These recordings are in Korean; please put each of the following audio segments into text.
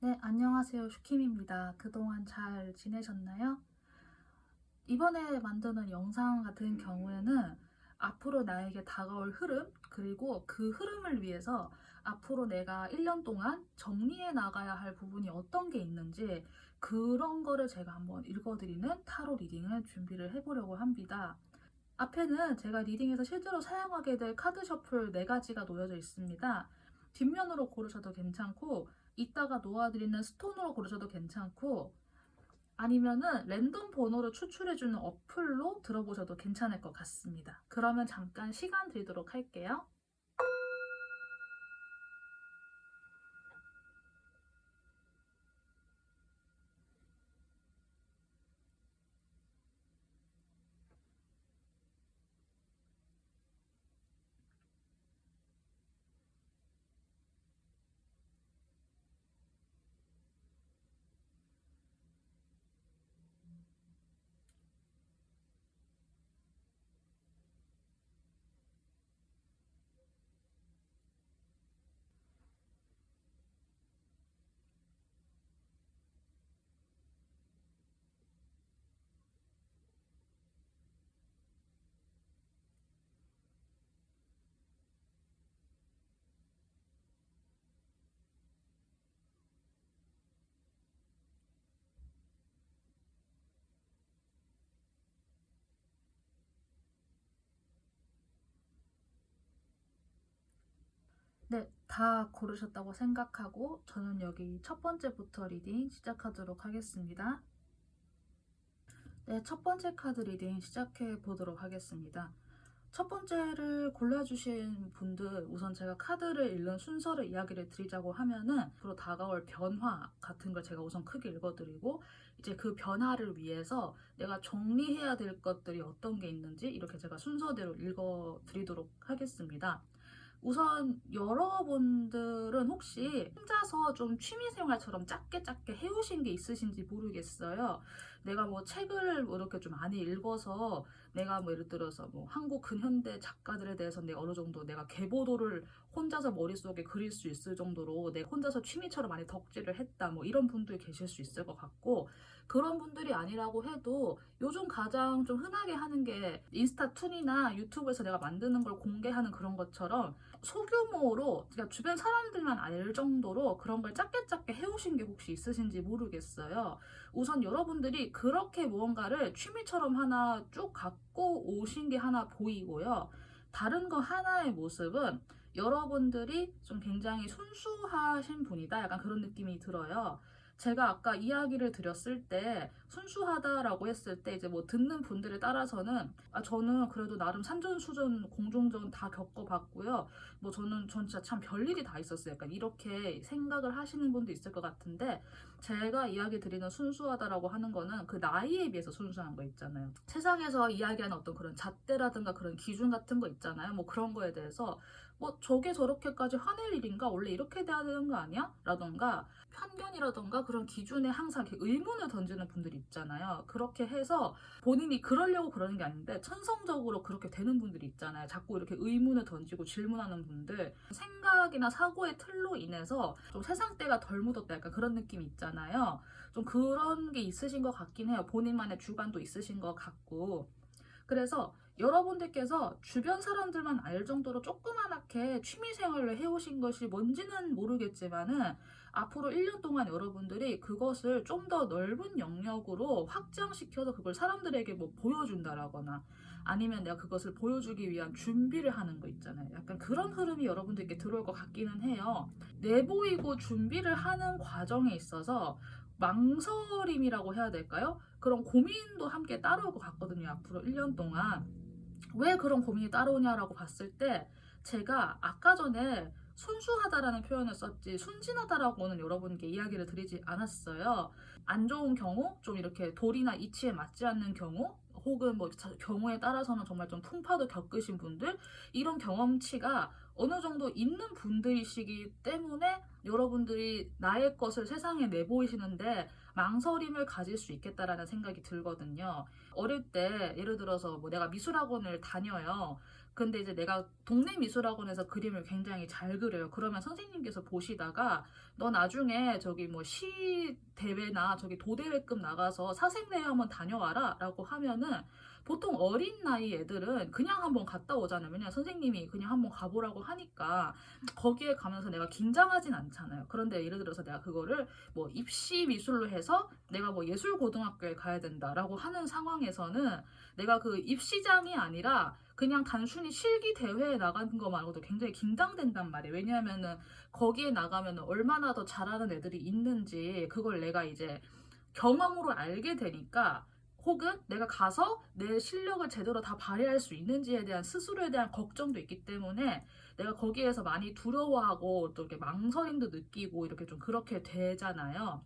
네, 안녕하세요. 슈킴입니다. 그동안 잘 지내셨나요? 이번에 만드는 영상 같은 경우에는 앞으로 나에게 다가올 흐름, 그리고 그 흐름을 위해서 앞으로 내가 1년 동안 정리해 나가야 할 부분이 어떤 게 있는지 그런 거를 제가 한번 읽어드리는 타로 리딩을 준비를 해보려고 합니다. 앞에는 제가 리딩에서 실제로 사용하게 될 카드 셔플 4가지가 놓여져 있습니다. 뒷면으로 고르셔도 괜찮고 이따가 놓아드리는 스톤으로 고르셔도 괜찮고 아니면은 랜덤 번호를 추출해주는 어플로 들어보셔도 괜찮을 것 같습니다. 그러면 잠깐 시간 드리도록 할게요. 네, 다 고르셨다고 생각하고 저는 여기 첫 번째부터 리딩 시작하도록 하겠습니다. 네, 첫 번째 카드 리딩 시작해 보도록 하겠습니다. 첫 번째를 골라주신 분들, 우선 제가 카드를 읽는 순서를 이야기를 드리자고 하면은 앞으로 다가올 변화 같은 걸 제가 우선 크게 읽어드리고 이제 그 변화를 위해서 내가 정리해야 될 것들이 어떤 게 있는지 이렇게 제가 순서대로 읽어드리도록 하겠습니다. 우선 여러분들은 혹시 혼자서 좀 취미생활처럼 짧게 짧게 해오신 게 있으신지 모르겠어요. 내가 뭐 책을 뭐 이렇게 좀 많이 읽어서 내가 뭐 예를 들어서 뭐 한국 근현대 작가들에 대해서 내가 어느 정도 내가 계보도를 혼자서 머릿속에 그릴 수 있을 정도로 내가 혼자서 취미처럼 많이 덕질을 했다 뭐 이런 분들 계실 수 있을 것 같고 그런 분들이 아니라고 해도 요즘 가장 좀 흔하게 하는 게 인스타툰이나 유튜브에서 내가 만드는 걸 공개하는 그런 것처럼 소규모로 그러니까 주변 사람들만 알 정도로 그런 걸 작게 작게 해오신 게 혹시 있으신지 모르겠어요. 우선 여러분들이 그렇게 무언가를 취미처럼 하나 쭉 갖고 오신 게 하나 보이고요. 다른 거 하나의 모습은 여러분들이 좀 굉장히 순수하신 분이다. 약간 그런 느낌이 들어요. 제가 아까 이야기를 드렸을 때 순수하다라고 했을 때 이제 뭐 듣는 분들에 따라서는 저는 그래도 나름 산전수전 공중전 다 겪어봤고요. 뭐 전 진짜 참 별일이 다 있었어요. 약간 이렇게 생각을 하시는 분도 있을 것 같은데 제가 이야기 드리는 순수하다라고 하는 거는 그 나이에 비해서 순수한 거 있잖아요. 세상에서 이야기하는 어떤 그런 잣대라든가 그런 기준 같은 거 있잖아요. 뭐 그런 거에 대해서 뭐 저게 저렇게까지 화낼 일인가? 원래 이렇게 돼야 되는 거 아니야? 라던가 편견이라던가 그런 기준에 항상 이렇게 의문을 던지는 분들이 있잖아요. 그렇게 해서 본인이 그러려고 그러는 게 아닌데 천성적으로 그렇게 되는 분들이 있잖아요. 자꾸 이렇게 의문을 던지고 질문하는 분들 생각이나 사고의 틀로 인해서 좀 세상때가 덜 묻었다 약간 그런 느낌이 있잖아요. 좀 그런 게 있으신 것 같긴 해요. 본인만의 주관도 있으신 것 같고 그래서 여러분들께서 주변 사람들만 알 정도로 조그맣게 취미생활을 해오신 것이 뭔지는 모르겠지만은 앞으로 1년 동안 여러분들이 그것을 좀 더 넓은 영역으로 확장시켜서 그걸 사람들에게 뭐 보여준다라거나 아니면 내가 그것을 보여주기 위한 준비를 하는 거 있잖아요. 약간 그런 흐름이 여러분들께 들어올 것 같기는 해요. 내보이고 준비를 하는 과정에 있어서 망설임이라고 해야 될까요? 그런 고민도 함께 따라올 것 같거든요. 앞으로 1년 동안. 왜 그런 고민이 따라오냐라고 봤을 때 제가 아까 전에 순수하다라는 표현을 썼지 순진하다라고는 여러분께 이야기를 드리지 않았어요. 안 좋은 경우, 좀 이렇게 돌이나 이치에 맞지 않는 경우, 혹은 뭐 경우에 따라서는 정말 좀 풍파도 겪으신 분들 이런 경험치가 어느 정도 있는 분들이시기 때문에 여러분들이 나의 것을 세상에 내보이시는데 망설임을 가질 수 있겠다라는 생각이 들거든요. 어릴 때 예를 들어서 뭐 내가 미술학원을 다녀요. 근데 이제 내가 동네 미술학원에서 그림을 굉장히 잘 그려요. 그러면 선생님께서 보시다가 너 나중에 저기 뭐 시 대회나 저기 도대회급 나가서 사생대회 한번 다녀와라 라고 하면은 보통 어린 나이 애들은 그냥 한번 갔다 오잖아요. 왜냐면 선생님이 그냥 한번 가보라고 하니까 거기에 가면서 내가 긴장하진 않잖아요. 그런데 예를 들어서 내가 그거를 뭐 입시 미술로 해서 내가 뭐 예술고등학교에 가야 된다라고 하는 상황에서는 내가 그 입시장이 아니라 그냥 단순히 실기 대회에 나가는 것만으로도 굉장히 긴장된단 말이에요. 왜냐하면은 거기에 나가면 얼마나 더 잘하는 애들이 있는지 그걸 내가 이제 경험으로 알게 되니까, 혹은 내가 가서 내 실력을 제대로 다 발휘할 수 있는지에 대한 스스로에 대한 걱정도 있기 때문에 내가 거기에서 많이 두려워하고 또 이렇게 망설임도 느끼고 이렇게 좀 그렇게 되잖아요.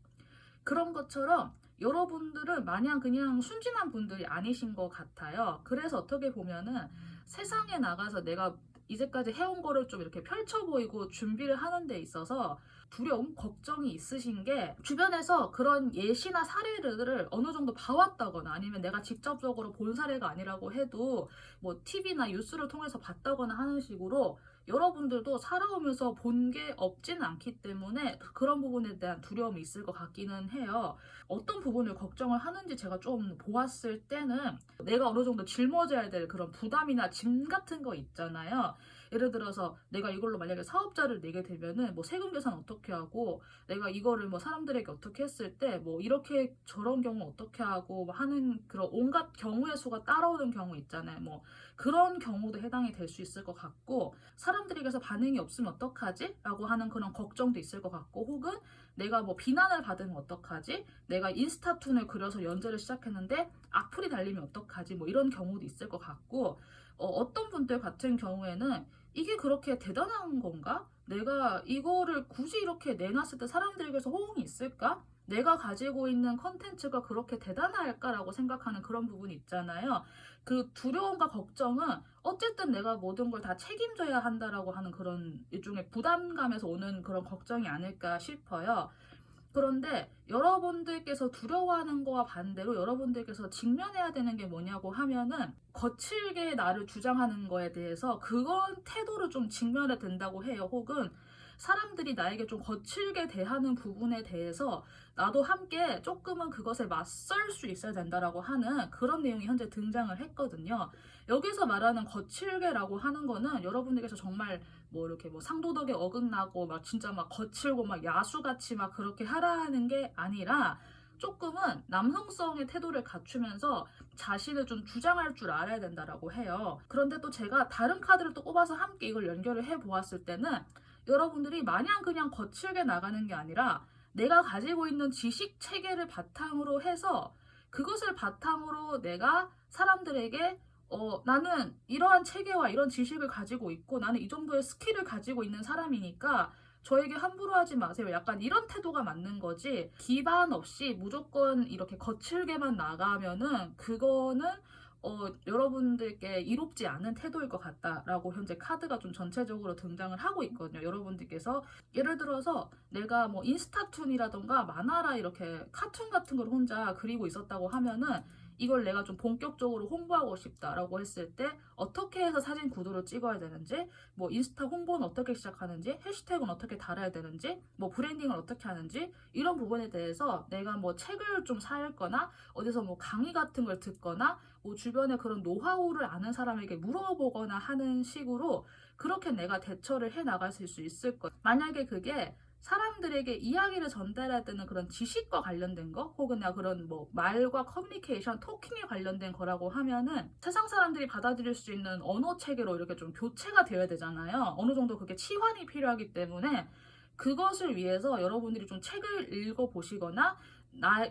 그런 것처럼 여러분들은 마냥 그냥 순진한 분들이 아니신 것 같아요. 그래서 어떻게 보면은 세상에 나가서 내가 이제까지 해온 거를 좀 이렇게 펼쳐 보이고 준비를 하는 데 있어서 두려움, 걱정이 있으신 게, 주변에서 그런 예시나 사례들을 어느 정도 봐왔다거나 아니면 내가 직접적으로 본 사례가 아니라고 해도 뭐 TV나 뉴스를 통해서 봤다거나 하는 식으로 여러분들도 살아오면서 본 게 없지는 않기 때문에 그런 부분에 대한 두려움이 있을 것 같기는 해요. 어떤 부분을 걱정을 하는지 제가 좀 보았을 때는 내가 어느 정도 짊어져야 될 그런 부담이나 짐 같은 거 있잖아요. 예를 들어서 내가 이걸로 만약에 사업자를 내게 되면은 뭐 세금 계산 어떻게 하고, 내가 이거를 뭐 사람들에게 어떻게 했을 때 뭐 이렇게 저런 경우 어떻게 하고 뭐 하는 그런 온갖 경우의 수가 따라오는 경우 있잖아요. 뭐 그런 경우도 해당이 될 수 있을 것 같고, 사람들에게서 반응이 없으면 어떡하지? 라고 하는 그런 걱정도 있을 것 같고, 혹은 내가 뭐 비난을 받으면 어떡하지? 내가 인스타툰을 그려서 연재를 시작했는데 악플이 달리면 어떡하지? 뭐 이런 경우도 있을 것 같고, 어떤 분들 같은 경우에는 이게 그렇게 대단한 건가? 내가 이거를 굳이 이렇게 내놨을 때 사람들에게서 호응이 있을까? 내가 가지고 있는 컨텐츠가 그렇게 대단할까라고 생각하는 그런 부분이 있잖아요. 그 두려움과 걱정은 어쨌든 내가 모든 걸 다 책임져야 한다라고 하는 그런 일종의 부담감에서 오는 그런 걱정이 아닐까 싶어요. 그런데 여러분들께서 두려워하는 거와 반대로 여러분들께서 직면해야 되는 게 뭐냐고 하면은, 거칠게 나를 주장하는 거에 대해서 그런 태도를 좀 직면해 된다고 해요. 혹은 사람들이 나에게 좀 거칠게 대하는 부분에 대해서 나도 함께 조금은 그것에 맞설 수 있어야 된다라고 하는 그런 내용이 현재 등장을 했거든요. 여기서 말하는 거칠게라고 하는 거는 여러분들께서 정말 뭐 이렇게 뭐 상도덕에 어긋나고 막 진짜 막 거칠고 막 야수같이 막 그렇게 하라는 게 아니라, 조금은 남성성의 태도를 갖추면서 자신을 좀 주장할 줄 알아야 된다라고 해요. 그런데 또 제가 다른 카드를 또 꼽아서 함께 이걸 연결을 해 보았을 때는, 여러분들이 마냥 그냥 거칠게 나가는 게 아니라 내가 가지고 있는 지식 체계를 바탕으로 해서 그것을 바탕으로 내가 사람들에게 나는 이러한 체계와 이런 지식을 가지고 있고 나는 이 정도의 스킬을 가지고 있는 사람이니까 저에게 함부로 하지 마세요. 약간 이런 태도가 맞는 거지, 기반 없이 무조건 이렇게 거칠게만 나가면은 그거는 여러분들께 이롭지 않은 태도일 것 같다라고 현재 카드가 좀 전체적으로 등장을 하고 있거든요. 여러분들께서 예를 들어서 내가 뭐 인스타툰이라던가 만화라 이렇게 카툰 같은 걸 혼자 그리고 있었다고 하면은, 이걸 내가 좀 본격적으로 홍보하고 싶다라고 했을 때 어떻게 해서 사진 구도를 찍어야 되는지, 뭐 인스타 홍보는 어떻게 시작하는지, 해시태그는 어떻게 달아야 되는지, 뭐 브랜딩을 어떻게 하는지, 이런 부분에 대해서 내가 뭐 책을 좀 사읽거나 어디서 뭐 강의 같은 걸 듣거나 뭐 주변에 그런 노하우를 아는 사람에게 물어보거나 하는 식으로 그렇게 내가 대처를 해 나갈 수 있을 것. 만약에 그게 사람들에게 이야기를 전달해야 되는 그런 지식과 관련된 거, 혹은 내가 그런 뭐 말과 커뮤니케이션, 토킹에 관련된 거라고 하면은 세상 사람들이 받아들일 수 있는 언어 체계로 이렇게 좀 교체가 되어야 되잖아요. 어느 정도 그게 치환이 필요하기 때문에 그것을 위해서 여러분들이 좀 책을 읽어보시거나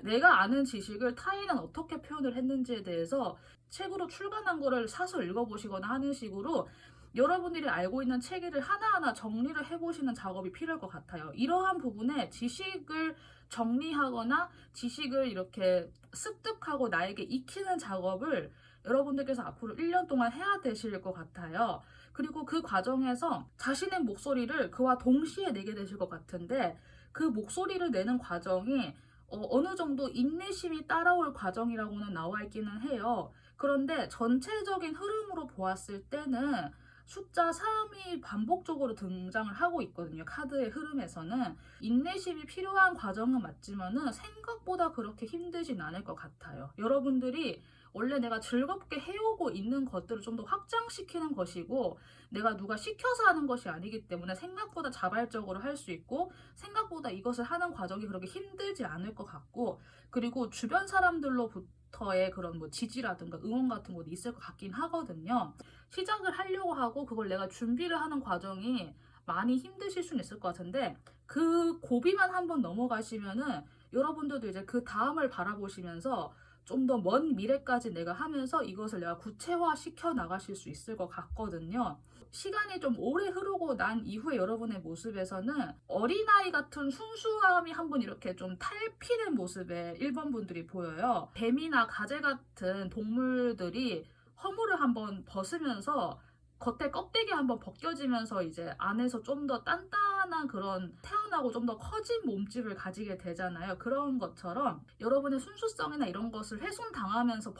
내가 아는 지식을 타인은 어떻게 표현을 했는지에 대해서 책으로 출간한 거를 사서 읽어보시거나 하는 식으로 여러분들이 알고 있는 체계를 하나하나 정리를 해보시는 작업이 필요할 것 같아요. 이러한 부분에 지식을 정리하거나 지식을 이렇게 습득하고 나에게 익히는 작업을 여러분들께서 앞으로 1년 동안 해야 되실 것 같아요. 그리고 그 과정에서 자신의 목소리를 그와 동시에 내게 되실 것 같은데, 그 목소리를 내는 과정이 어느 정도 인내심이 따라올 과정이라고는 나와 있기는 해요. 그런데 전체적인 흐름으로 보았을 때는 숫자 3이 반복적으로 등장을 하고 있거든요. 카드의 흐름에서는. 인내심이 필요한 과정은 맞지만은 생각보다 그렇게 힘들진 않을 것 같아요. 여러분들이 원래 내가 즐겁게 해오고 있는 것들을 좀 더 확장시키는 것이고, 내가 누가 시켜서 하는 것이 아니기 때문에 생각보다 자발적으로 할 수 있고, 생각보다 이것을 하는 과정이 그렇게 힘들지 않을 것 같고, 그리고 주변 사람들로부터의 그런 뭐 지지라든가 응원 같은 것도 있을 것 같긴 하거든요. 시작을 하려고 하고 그걸 내가 준비를 하는 과정이 많이 힘드실 수는 있을 것 같은데, 그 고비만 한번 넘어가시면은 여러분들도 이제 그 다음을 바라보시면서 좀 더 먼 미래까지 내가 하면서 이것을 내가 구체화 시켜 나가실 수 있을 것 같거든요. 시간이 좀 오래 흐르고 난 이후에 여러분의 모습에서는 어린아이 같은 순수함이 한번 이렇게 좀 탈피된 모습의 1번 분들이 보여요. 뱀이나 가재 같은 동물들이 허물을 한번 벗으면서 겉에 껍데기 한번 벗겨지면서 이제 안에서 좀 더 단단한 그런 태어나고 좀 더 커진 몸집을 가지게 되잖아요. 그런 것처럼 여러분의 순수성이나 이런 것을 훼손당하면서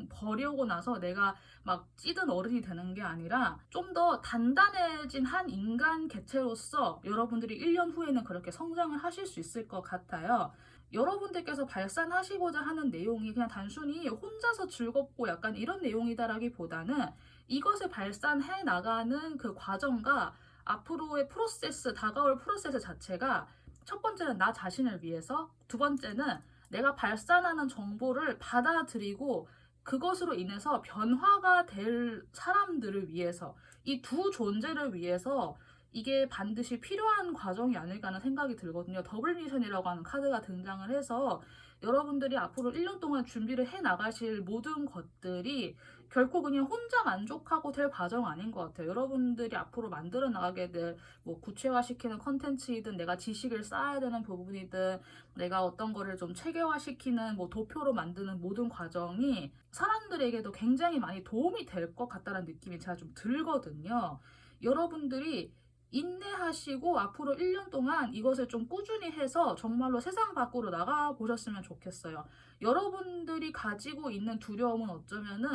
버려오고 나서 내가 막 찌든 어른이 되는 게 아니라 좀 더 단단해진 한 인간 개체로서 여러분들이 1년 후에는 그렇게 성장을 하실 수 있을 것 같아요. 여러분들께서 발산하시고자 하는 내용이 그냥 단순히 혼자서 즐겁고 약간 이런 내용이다라기보다는 이것을 발산해 나가는 그 과정과 앞으로의 프로세스, 다가올 프로세스 자체가 첫 번째는 나 자신을 위해서, 두 번째는 내가 발산하는 정보를 받아들이고 그것으로 인해서 변화가 될 사람들을 위해서, 이 두 존재를 위해서 이게 반드시 필요한 과정이 아닐까 하는 생각이 들거든요. 더블 미션이라고 하는 카드가 등장을 해서 여러분들이 앞으로 1년 동안 준비를 해 나가실 모든 것들이 결코 그냥 혼자 만족하고 될 과정 아닌 것 같아요. 여러분들이 앞으로 만들어 나가게 될 뭐 구체화시키는 컨텐츠이든 내가 지식을 쌓아야 되는 부분이든 내가 어떤 거를 좀 체계화시키는 뭐 도표로 만드는 모든 과정이 사람들에게도 굉장히 많이 도움이 될 것 같다는 느낌이 제가 좀 들거든요. 여러분들이 인내하시고 앞으로 1년 동안 이것을 좀 꾸준히 해서 정말로 세상 밖으로 나가 보셨으면 좋겠어요. 여러분들이 가지고 있는 두려움은 어쩌면은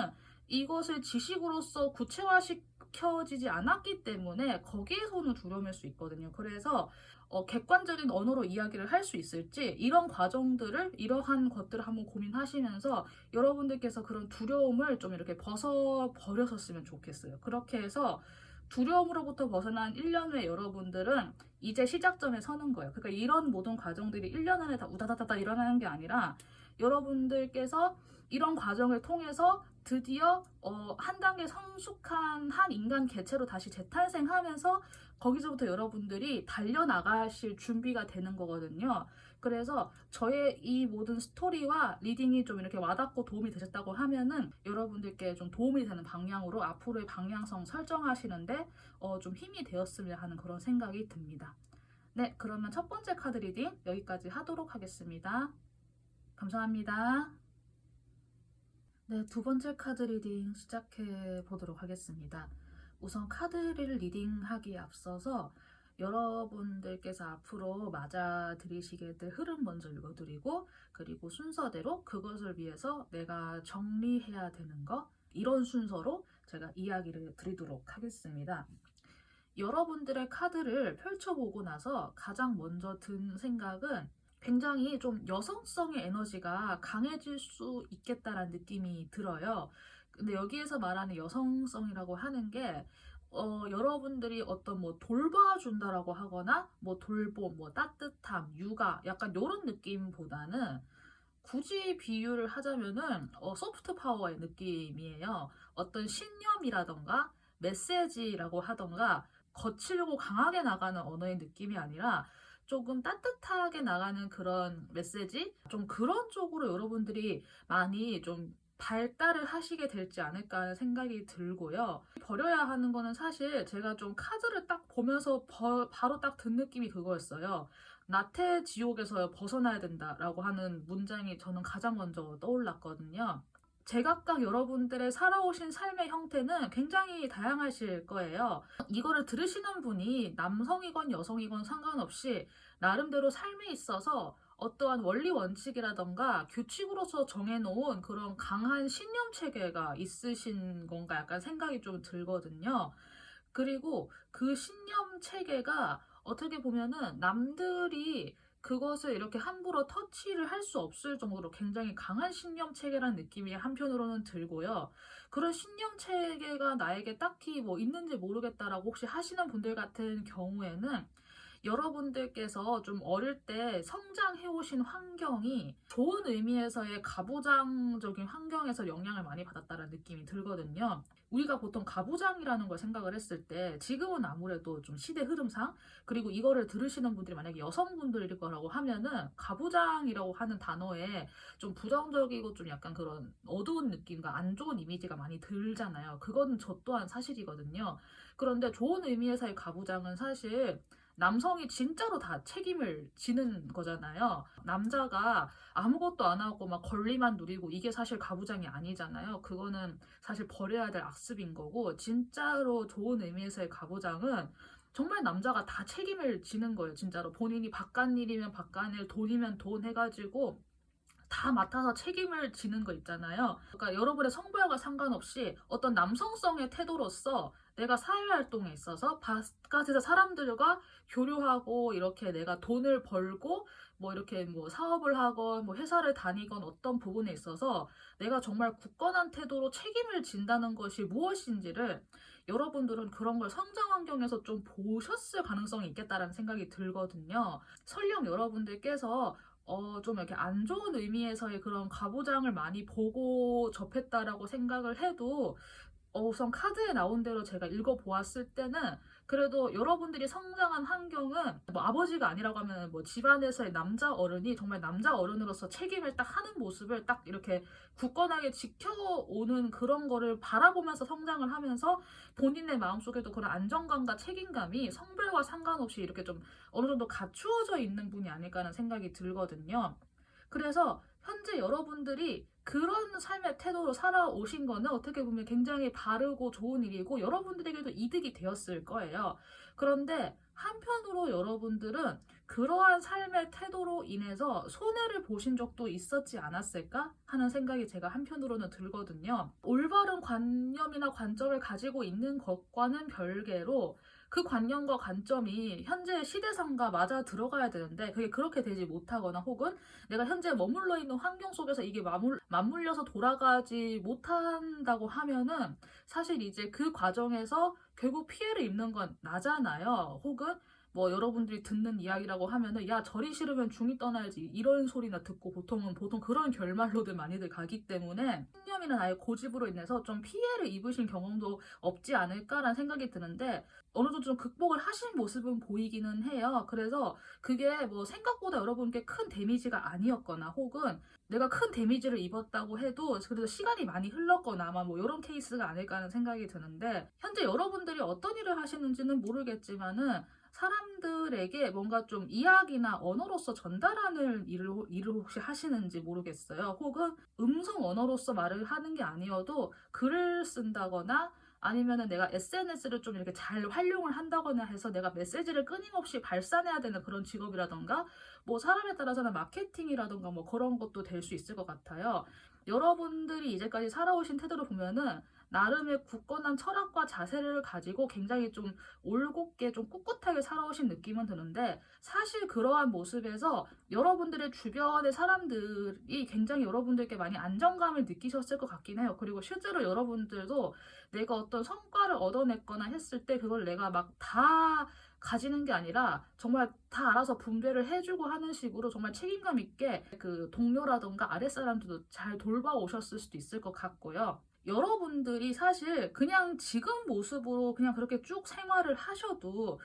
이것을 지식으로서 구체화시켜지지 않았기 때문에 거기에서 오는 두려움일 수 있거든요. 그래서 객관적인 언어로 이야기를 할 수 있을지 이런 과정들을 이러한 것들을 한번 고민하시면서 여러분들께서 그런 두려움을 좀 이렇게 벗어버렸었으면 좋겠어요. 그렇게 해서 두려움으로부터 벗어난 1년 후에 여러분들은 이제 시작점에 서는 거예요. 그러니까 이런 모든 과정들이 1년 안에 다 우다다다다 일어나는 게 아니라 여러분들께서 이런 과정을 통해서 드디어 한 단계 성숙한 한 인간 개체로 다시 재탄생하면서 거기서부터 여러분들이 달려나가실 준비가 되는 거거든요. 그래서 저의 이 모든 스토리와 리딩이 좀 이렇게 와닿고 도움이 되셨다고 하면은 여러분들께 좀 도움이 되는 방향으로 앞으로의 방향성 설정하시는데 좀 힘이 되었으면 하는 그런 생각이 듭니다. 네, 그러면 첫 번째 카드 리딩 여기까지 하도록 하겠습니다. 감사합니다. 네, 두 번째 카드 리딩 시작해 보도록 하겠습니다. 우선 카드를 리딩하기에 앞서서 여러분들께서 앞으로 맞아들이시게 될 흐름 먼저 읽어드리고, 그리고 순서대로 그것을 위해서 내가 정리해야 되는 거, 이런 순서로 제가 이야기를 드리도록 하겠습니다. 여러분들의 카드를 펼쳐보고 나서 가장 먼저 든 생각은 굉장히 좀 여성성의 에너지가 강해질 수 있겠다라는 느낌이 들어요. 근데 여기에서 말하는 여성성이라고 하는 게 여러분들이 어떤 뭐 돌봐준다라고 하거나 뭐 돌봄, 뭐 따뜻함, 육아 약간 이런 느낌보다는 굳이 비유를 하자면은 소프트 파워의 느낌이에요. 어떤 신념이라던가 메시지라고 하던가 거칠고 강하게 나가는 언어의 느낌이 아니라 조금 따뜻하게 나가는 그런 메시지? 좀 그런 쪽으로 여러분들이 많이 좀 발달을 하시게 될지 않을까 하는 생각이 들고요. 버려야 하는 거는 사실 제가 좀 카드를 딱 보면서 바로 딱 든 느낌이 그거였어요. 나태 지옥에서 벗어나야 된다라고 하는 문장이 저는 가장 먼저 떠올랐거든요. 제각각 여러분들의 살아오신 삶의 형태는 굉장히 다양하실 거예요. 이거를 들으시는 분이 남성이건 여성이건 상관없이 나름대로 삶에 있어서 어떠한 원리 원칙이라던가 규칙으로서 정해놓은 그런 강한 신념 체계가 있으신 건가 약간 생각이 좀 들거든요. 그리고 그 신념 체계가 어떻게 보면은 남들이 그것을 이렇게 함부로 터치를 할 수 없을 정도로 굉장히 강한 신념 체계라는 느낌이 한편으로는 들고요. 그런 신념 체계가 나에게 딱히 뭐 있는지 모르겠다라고 혹시 하시는 분들 같은 경우에는 여러분들께서 좀 어릴 때 성장해 오신 환경이 좋은 의미에서의 가부장적인 환경에서 영향을 많이 받았다는 느낌이 들거든요. 우리가 보통 가부장이라는 걸 생각을 했을 때 지금은 아무래도 좀 시대 흐름상, 그리고 이거를 들으시는 분들이 만약에 여성분들일 거라고 하면은 가부장이라고 하는 단어에 좀 부정적이고 좀 약간 그런 어두운 느낌과 안 좋은 이미지가 많이 들잖아요. 그건 저 또한 사실이거든요. 그런데 좋은 의미에서의 가부장은 사실 남성이 진짜로 다 책임을 지는 거잖아요. 남자가 아무것도 안 하고 막 권리만 누리고 이게 사실 가부장이 아니잖아요. 그거는 사실 버려야 될 악습인 거고, 진짜로 좋은 의미에서의 가부장은 정말 남자가 다 책임을 지는 거예요. 진짜로 본인이 바깥일이면 바깥일, 돈이면 돈 해가지고 다 맡아서 책임을 지는 거 있잖아요. 그러니까 여러분의 성별과 상관없이 어떤 남성성의 태도로서 내가 사회활동에 있어서 바깥에서 사람들과 교류하고 이렇게 내가 돈을 벌고 뭐 이렇게 뭐 사업을 하건 뭐 회사를 다니건 어떤 부분에 있어서 내가 정말 굳건한 태도로 책임을 진다는 것이 무엇인지를 여러분들은 그런 걸 성장 환경에서 좀 보셨을 가능성이 있겠다라는 생각이 들거든요. 설령 여러분들께서 좀 이렇게 안 좋은 의미에서의 그런 가부장을 많이 보고 접했다라고 생각을 해도, 우선 카드에 나온 대로 제가 읽어보았을 때는 그래도 여러분들이 성장한 환경은 뭐 아버지가 아니라고 하면 뭐 집안에서의 남자 어른이 정말 남자 어른으로서 책임을 딱 하는 모습을 딱 이렇게 굳건하게 지켜오는 그런 거를 바라보면서 성장을 하면서 본인의 마음속에도 그런 안정감과 책임감이 성별과 상관없이 이렇게 좀 어느 정도 갖추어져 있는 분이 아닐까 하는 생각이 들거든요. 그래서 현재 여러분들이 그런 삶의 태도로 살아오신 거는 어떻게 보면 굉장히 바르고 좋은 일이고 여러분들에게도 이득이 되었을 거예요. 그런데 한편으로 여러분들은 그러한 삶의 태도로 인해서 손해를 보신 적도 있었지 않았을까 하는 생각이 제가 한편으로는 들거든요. 올바른 관념이나 관점을 가지고 있는 것과는 별개로 그 관념과 관점이 현재 시대상과 맞아 들어가야 되는데 그게 그렇게 되지 못하거나 혹은 내가 현재 머물러 있는 환경 속에서 이게 맞물려서 돌아가지 못한다고 하면은 사실 이제 그 과정에서 결국 피해를 입는 건 나잖아요. 혹은 뭐 여러분들이 듣는 이야기라고 하면은 야 절이 싫으면 중이 떠나야지 이런 소리나 듣고 보통 그런 결말로들 많이들 가기 때문에 신념이나 나의 고집으로 인해서 좀 피해를 입으신 경험도 없지 않을까라는 생각이 드는데 어느 정도 좀 극복을 하신 모습은 보이기는 해요. 그래서 그게 뭐 생각보다 여러분께 큰 데미지가 아니었거나 혹은 내가 큰 데미지를 입었다고 해도 그래도 시간이 많이 흘렀거나 아마 뭐 이런 케이스가 아닐까 하는 생각이 드는데, 현재 여러분들이 어떤 일을 하시는지는 모르겠지만은 사람들에게 뭔가 좀 이야기나 언어로서 전달하는 일을 혹시 하시는지 모르겠어요. 혹은 음성 언어로서 말을 하는 게 아니어도 글을 쓴다거나 아니면은 내가 SNS를 좀 이렇게 잘 활용을 한다거나 해서 내가 메시지를 끊임없이 발산해야 되는 그런 직업이라던가 뭐 사람에 따라서는 마케팅이라던가 뭐 그런 것도 될 수 있을 것 같아요. 여러분들이 이제까지 살아오신 태도를 보면은 나름의 굳건한 철학과 자세를 가지고 굉장히 좀 올곧게 좀 꿋꿋하게 살아오신 느낌은 드는데, 사실 그러한 모습에서 여러분들의 주변의 사람들이 굉장히 여러분들께 많이 안정감을 느끼셨을 것 같긴 해요. 그리고 실제로 여러분들도 내가 어떤 성과를 얻어냈거나 했을 때 그걸 내가 막 다 가지는 게 아니라 정말 다 알아서 분배를 해주고 하는 식으로 정말 책임감 있게 그 동료라던가 아랫사람들도 잘 돌봐오셨을 수도 있을 것 같고요. 여러분들이 사실 그냥 지금 모습으로 그냥 그렇게 쭉 생활을 하셔도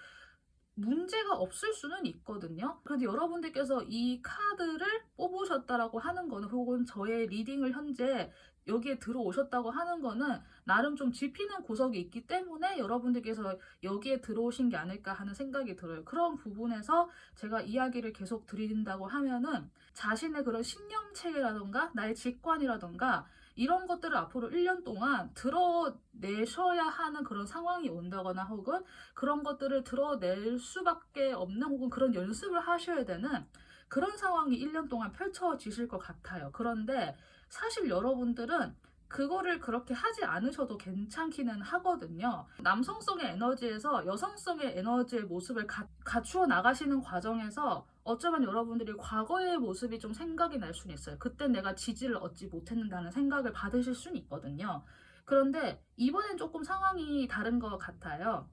문제가 없을 수는 있거든요. 그런데 여러분들께서 이 카드를 뽑으셨다라고 하는 거는 혹은 저의 리딩을 현재 여기에 들어오셨다고 하는 거는 나름 좀 짚히는 구석이 있기 때문에 여러분들께서 여기에 들어오신 게 아닐까 하는 생각이 들어요. 그런 부분에서 제가 이야기를 계속 드린다고 하면은 자신의 그런 신념 체계라던가 나의 직관이라던가 이런 것들을 앞으로 1년 동안 드러내셔야 하는 그런 상황이 온다거나 혹은 그런 것들을 드러낼 수밖에 없는 혹은 그런 연습을 하셔야 되는 그런 상황이 1년 동안 펼쳐지실 것 같아요. 그런데 사실 여러분들은 그거를 그렇게 하지 않으셔도 괜찮기는 하거든요. 남성성의 에너지에서 여성성의 에너지의 모습을 갖추어 나가시는 과정에서 어쩌면 여러분들이 과거의 모습이 좀 생각이 날 수는 있어요. 그때 내가 지지를 얻지 못했는다는 생각을 받으실 수는 있거든요. 그런데 이번엔 조금 상황이 다른 것 같아요.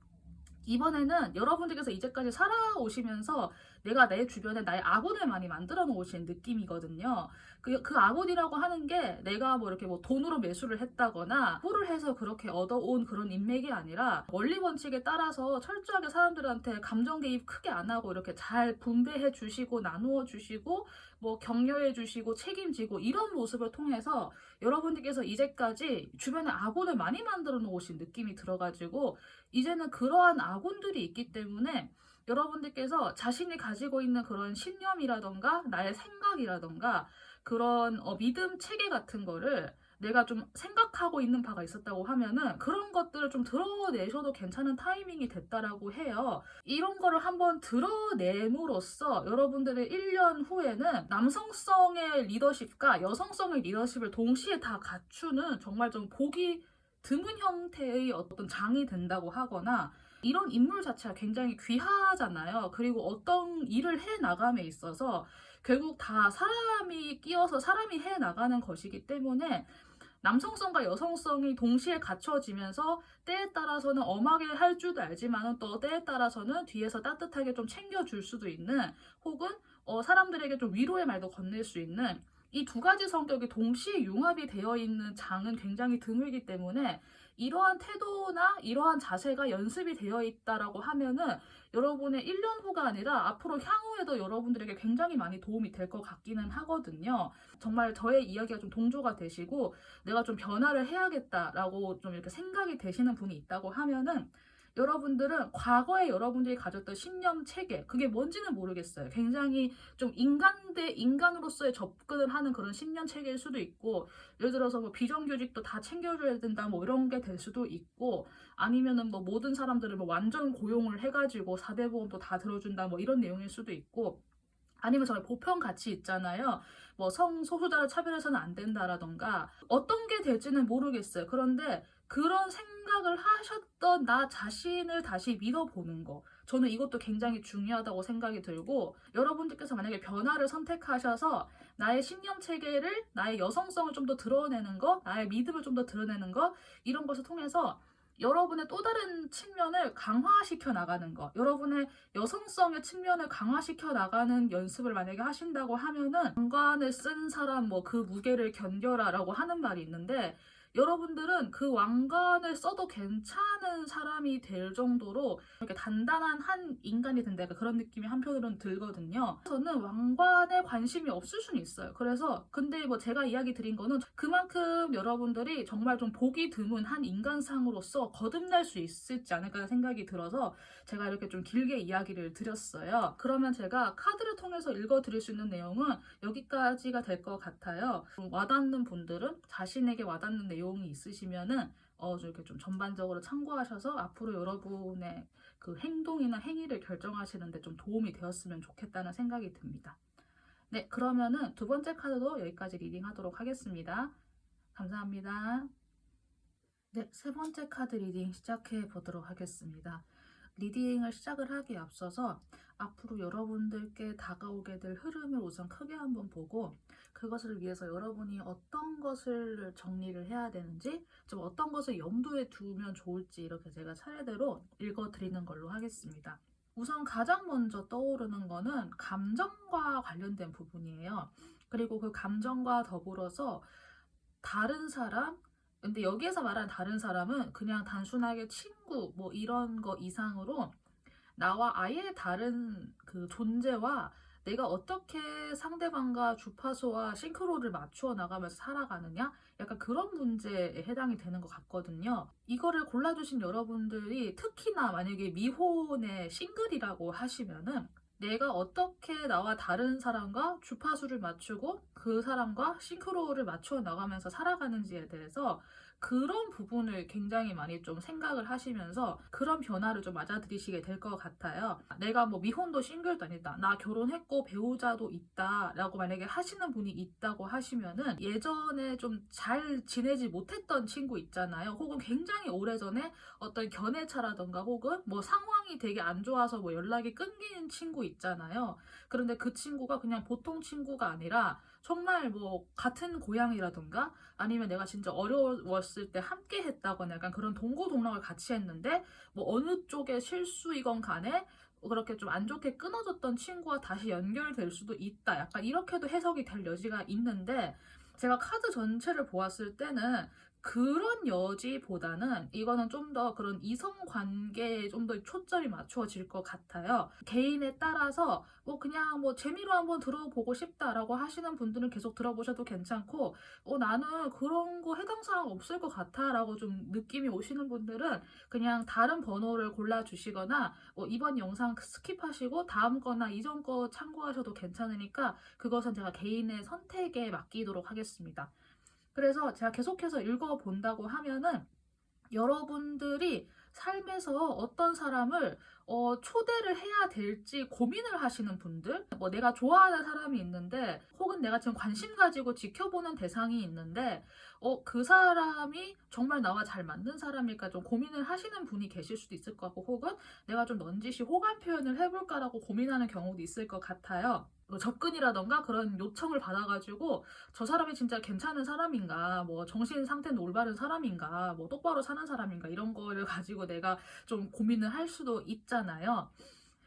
이번에는 여러분들께서 이제까지 살아오시면서 내가 내 주변에 나의 아군을 많이 만들어 놓으신 느낌이거든요. 그 아군이라고 하는 게 내가 뭐 이렇게 뭐 돈으로 매수를 했다거나 후를 해서 그렇게 얻어온 그런 인맥이 아니라 원리 원칙에 따라서 철저하게 사람들한테 감정 개입 크게 안 하고 이렇게 잘 분배해 주시고 나누어 주시고 뭐 격려해 주시고 책임지고 이런 모습을 통해서 여러분들께서 이제까지 주변에 아군을 많이 만들어 놓으신 느낌이 들어가지고 이제는 그러한 아군들이 있기 때문에 여러분들께서 자신이 가지고 있는 그런 신념이라던가 나의 생각이라던가 그런 믿음 체계 같은 거를 내가 좀 생각하고 있는 바가 있었다고 하면은 그런 것들을 좀 드러내셔도 괜찮은 타이밍이 됐다라고 해요. 이런 거를 한번 드러냄으로써 여러분들의 1년 후에는 남성성의 리더십과 여성성의 리더십을 동시에 다 갖추는 정말 좀 보기 드문 형태의 어떤 장이 된다고 하거나 이런 인물 자체가 굉장히 귀하잖아요. 그리고 어떤 일을 해 나감에 있어서 결국 다 사람이 끼어서 사람이 해 나가는 것이기 때문에 남성성과 여성성이 동시에 갖춰지면서 때에 따라서는 엄하게 할 줄도 알지만은 또 때에 따라서는 뒤에서 따뜻하게 좀 챙겨줄 수도 있는 혹은 사람들에게 좀 위로의 말도 건넬 수 있는 이 두 가지 성격이 동시에 융합이 되어 있는 장은 굉장히 드물기 때문에 이러한 태도나 이러한 자세가 연습이 되어 있다라고 하면은 여러분의 1년 후가 아니라 앞으로 향후에도 여러분들에게 굉장히 많이 도움이 될 것 같기는 하거든요. 정말 저의 이야기가 좀 동조가 되시고 내가 좀 변화를 해야겠다라고 좀 이렇게 생각이 되시는 분이 있다고 하면은 여러분들은 과거에 여러분들이 가졌던 신념 체계 그게 뭔지는 모르겠어요. 굉장히 좀 인간 대 인간으로서의 접근을 하는 그런 신념 체계일 수도 있고 예를 들어서 뭐 비정규직도 다 챙겨줘야 된다 뭐 이런 게 될 수도 있고 아니면은 뭐 모든 사람들을 뭐 완전 고용을 해가지고 4대 보험도 다 들어준다 뭐 이런 내용일 수도 있고 아니면 저희 보편 가치 있잖아요. 뭐 성소수자를 차별해서는 안 된다라던가 어떤 게 될지는 모르겠어요. 그런데 그런 생각을 하셨던 나 자신을 다시 믿어보는 거. 저는 이것도 굉장히 중요하다고 생각이 들고 여러분들께서 만약에 변화를 선택하셔서 나의 신념 체계를 나의 여성성을 좀 더 드러내는 거, 나의 믿음을 좀 더 드러내는 거 이런 것을 통해서 여러분의 또 다른 측면을 강화시켜 나가는 것, 여러분의 여성성의 측면을 강화시켜 나가는 연습을 만약에 하신다고 하면은 왕관을 쓴 사람 뭐 그 무게를 견뎌라라고 하는 말이 있는데 여러분들은 그 왕관을 써도 괜찮은 사람이 될 정도로 이렇게 단단한 한 인간이 된다 그런 느낌이 한편으로는 들거든요. 저는 왕관에 관심이 없을 수는 있어요. 그래서 근데 뭐 제가 이야기 드린 거는 그만큼 여러분들이 정말 좀 보기 드문 한 인간상으로서 거듭날 수 있을지 않을까 생각이 들어서 제가 이렇게 좀 길게 이야기를 드렸어요. 그러면 제가 카드를 통해서 읽어드릴 수 있는 내용은 여기까지가 될 것 같아요. 좀 와닿는 분들은 자신에게 와닿는 내용이 있으시면은 이렇게 좀 전반적으로 참고하셔서 앞으로 여러분의 그 행동이나 행위를 결정하시는데 좀 도움이 되었으면 좋겠다는 생각이 듭니다. 네, 그러면은 두 번째 카드도 여기까지 리딩하도록 하겠습니다. 감사합니다. 네, 세 번째 카드 리딩 시작해 보도록 하겠습니다. 리딩을 시작을 하기에 앞서서 앞으로 여러분들께 다가오게 될 흐름을 우선 크게 한번 보고 그것을 위해서 여러분이 어떤 것을 정리를 해야 되는지 좀 어떤 것을 염두에 두면 좋을지 이렇게 제가 차례대로 읽어드리는 걸로 하겠습니다. 우선 가장 먼저 떠오르는 거는 감정과 관련된 부분이에요. 그리고 그 감정과 더불어서 다른 사람, 근데 여기에서 말하는 다른 사람은 그냥 단순하게 친구 뭐 이런 거 이상으로 나와 아예 다른 그 존재와 내가 어떻게 상대방과 주파수와 싱크로를 맞추어 나가면서 살아가느냐? 약간 그런 문제에 해당이 되는 것 같거든요. 이거를 골라주신 여러분들이 특히나 만약에 미혼의 싱글이라고 하시면은 내가 어떻게 나와 다른 사람과 주파수를 맞추고 그 사람과 싱크로를 맞추어 나가면서 살아가는지에 대해서 그런 부분을 굉장히 많이 좀 생각을 하시면서 그런 변화를 좀 맞아들이시게 될 것 같아요. 내가 뭐 미혼도 싱글도 아니다. 나 결혼했고 배우자도 있다. 라고 만약에 하시는 분이 있다고 하시면은 예전에 좀 잘 지내지 못했던 친구 있잖아요. 혹은 굉장히 오래전에 어떤 견해차라던가 혹은 뭐 상황이 되게 안 좋아서 뭐 연락이 끊기는 친구 있잖아요. 그런데 그 친구가 그냥 보통 친구가 아니라 정말 뭐 같은 고향이라던가 아니면 내가 진짜 어려웠을 때 함께 했다거나 약간 그런 동고동락을 같이 했는데 뭐 어느 쪽의 실수이건 간에 그렇게 좀 안 좋게 끊어졌던 친구와 다시 연결될 수도 있다. 약간 이렇게도 해석이 될 여지가 있는데 제가 카드 전체를 보았을 때는 그런 여지보다는 이거는 좀 더 그런 이성 관계에 좀 더 초점이 맞추어질 것 같아요. 개인에 따라서 뭐 그냥 뭐 재미로 한번 들어보고 싶다라고 하시는 분들은 계속 들어보셔도 괜찮고 나는 그런 거 해당 사항 없을 것 같아라고 좀 느낌이 오시는 분들은 그냥 다른 번호를 골라주시거나 이번 영상 스킵하시고 다음 거나 이전 거 참고하셔도 괜찮으니까 그것은 제가 개인의 선택에 맡기도록 하겠습니다. 그래서 제가 계속해서 읽어본다고 하면은 여러분들이 삶에서 어떤 사람을 초대를 해야 될지 고민을 하시는 분들, 뭐 내가 좋아하는 사람이 있는데, 혹은 내가 지금 관심 가지고 지켜보는 대상이 있는데, 그 사람이 정말 나와 잘 맞는 사람일까 좀 고민을 하시는 분이 계실 수도 있을 것 같고, 혹은 내가 좀 넌지시 호감 표현을 해볼까라고 고민하는 경우도 있을 것 같아요. 뭐 접근이라던가 그런 요청을 받아가지고 저 사람이 진짜 괜찮은 사람인가, 뭐 정신 상태는 올바른 사람인가, 뭐 똑바로 사는 사람인가 이런 거를 가지고 내가 좀 고민을 할 수도 있잖아요.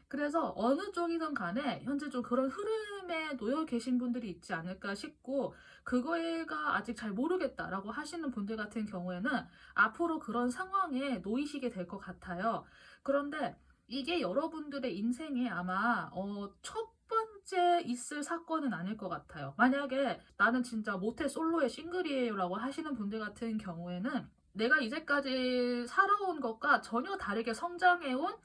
그래서 어느 쪽이든 간에 현재 좀 그런 흐름에 놓여 계신 분들이 있지 않을까 싶고 그거가 아직 잘 모르겠다라고 하시는 분들 같은 경우에는 앞으로 그런 상황에 놓이시게 될 것 같아요. 그런데 이게 여러분들의 인생에 아마 첫 번째 있을 사건은 아닐 것 같아요. 만약에 나는 진짜 모태 솔로의 싱글이에요 라고 하시는 분들 같은 경우에는 내가 이제까지 살아온 것과 전혀 다르게 성장해온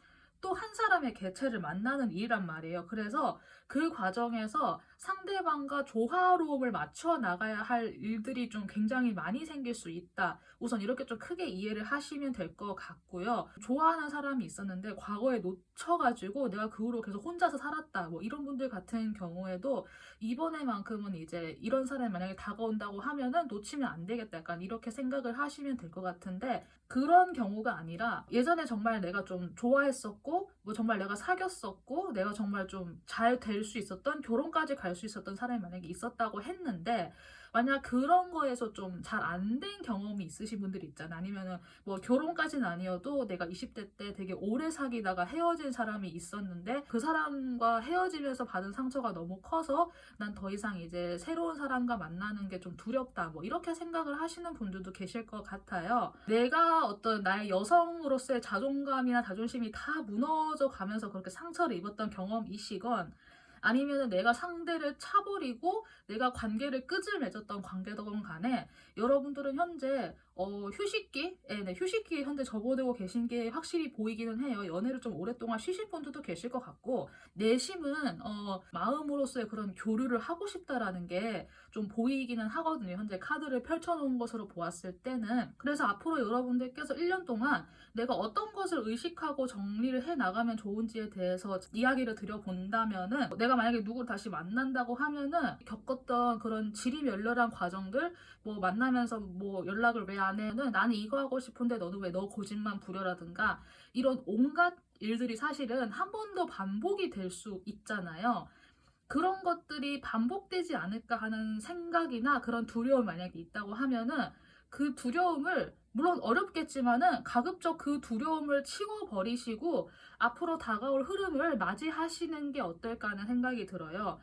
또 한 사람의 개체를 만나는 일이란 말이에요. 그래서 그 과정에서 상대방과 조화로움을 맞춰 나가야 할 일들이 좀 굉장히 많이 생길 수 있다. 우선 이렇게 좀 크게 이해를 하시면 될 것 같고요. 좋아하는 사람이 있었는데 과거에 놓쳐가지고 내가 그 후로 계속 혼자서 살았다. 뭐 이런 분들 같은 경우에도 이번에만큼은 이제 이런 사람이 만약에 다가온다고 하면은 놓치면 안 되겠다. 약간 이렇게 생각을 하시면 될 것 같은데 그런 경우가 아니라 예전에 정말 내가 좀 좋아했었고 뭐 정말 내가 사귀었었고 내가 정말 좀 잘 될 수 있었던 결혼까지 갈 수 있었던 사람이 만약에 있었다고 했는데 만약 그런 거에서 좀 잘 안 된 경험이 있으신 분들이 있잖아. 아니면은 뭐 결혼까지는 아니어도 내가 20대 때 되게 오래 사귀다가 헤어진 사람이 있었는데 그 사람과 헤어지면서 받은 상처가 너무 커서 난 더 이상 이제 새로운 사람과 만나는 게 좀 두렵다. 뭐 이렇게 생각을 하시는 분들도 계실 것 같아요. 내가 어떤 나의 여성으로서의 자존감이나 자존심이 다 무너져 가면서 그렇게 상처를 입었던 경험이시건 아니면 내가 상대를 차버리고 내가 관계를 끈을 맺었던 관계든 간에 여러분들은 현재 휴식기? 네, 휴식기에 현재 접어들고 계신 게 확실히 보이기는 해요. 연애를 좀 오랫동안 쉬신 분들도 계실 것 같고 내심은 마음으로서의 그런 교류를 하고 싶다라는 게 좀 보이기는 하거든요. 현재 카드를 펼쳐놓은 것으로 보았을 때는. 그래서 앞으로 여러분들께서 1년 동안 내가 어떤 것을 의식하고 정리를 해 나가면 좋은지에 대해서 이야기를 드려본다면은 내가 만약에 누구를 다시 만난다고 하면은 겪었던 그런 지리멸렬한 과정들 뭐 만나면서 뭐 연락을 왜 안 해는 나는 이거 하고 싶은데 너는 왜 너 고집만 부려라든가 이런 온갖 일들이 사실은 한 번 더 반복이 될 수 있잖아요. 그런 것들이 반복되지 않을까 하는 생각이나 그런 두려움이 만약에 있다고 하면은 그 두려움을 물론 어렵겠지만은 가급적 그 두려움을 치워버리시고 앞으로 다가올 흐름을 맞이하시는 게 어떨까 하는 생각이 들어요.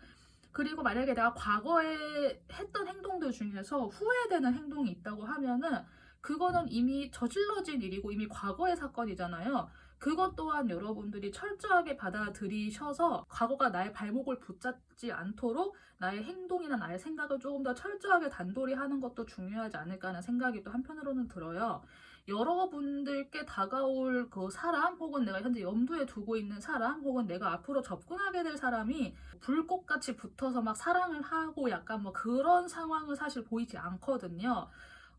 그리고 만약에 내가 과거에 했던 행동들 중에서 후회되는 행동이 있다고 하면은 그거는 이미 저질러진 일이고 이미 과거의 사건이잖아요. 그것 또한 여러분들이 철저하게 받아들이셔서 과거가 나의 발목을 붙잡지 않도록 나의 행동이나 나의 생각을 조금 더 철저하게 단돌이 하는 것도 중요하지 않을까 하는 생각이 또 한편으로는 들어요. 여러분들께 다가올 그 사람 혹은 내가 현재 염두에 두고 있는 사람 혹은 내가 앞으로 접근하게 될 사람이 불꽃같이 붙어서 막 사랑을 하고 약간 뭐 그런 상황은 사실 보이지 않거든요.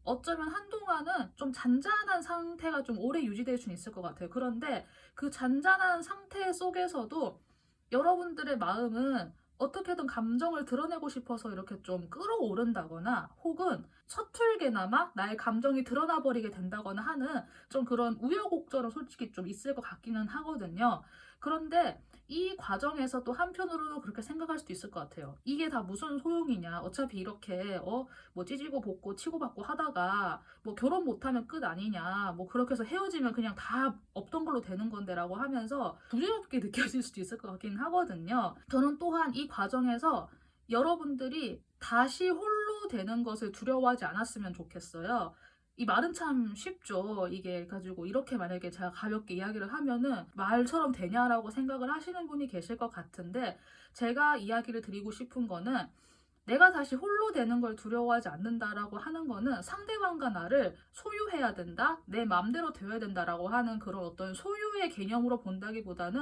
어쩌면 한동안은 좀 잔잔한 상태가 좀 오래 유지될 수는 있을 것 같아요. 그런데 그 잔잔한 상태 속에서도 여러분들의 마음은 어떻게든 감정을 드러내고 싶어서 이렇게 좀 끌어오른다거나 혹은 서툴게나마 나의 감정이 드러나 버리게 된다거나 하는 좀 그런 우여곡절은 솔직히 좀 있을 것 같기는 하거든요. 그런데 이 과정에서 또 한편으로는 그렇게 생각할 수도 있을 것 같아요. 이게 다 무슨 소용이냐. 어차피 이렇게 뭐 찌지고 볶고 치고받고 하다가 뭐 결혼 못하면 끝 아니냐. 뭐 그렇게 해서 헤어지면 그냥 다 없던 걸로 되는 건데라고 하면서 두렵게 느껴질 수도 있을 것 같긴 하거든요. 저는 또한 이 과정에서 여러분들이 다시 홀로 되는 것을 두려워하지 않았으면 좋겠어요. 이 말은 참 쉽죠. 이게 가지고 이렇게 만약에 제가 가볍게 이야기를 하면은 말처럼 되냐라고 생각을 하시는 분이 계실 것 같은데 제가 이야기를 드리고 싶은 거는 내가 다시 홀로 되는 걸 두려워하지 않는다라고 하는 거는 상대방과 나를 소유해야 된다, 내 맘대로 되어야 된다라고 하는 그런 어떤 소유의 개념으로 본다기보다는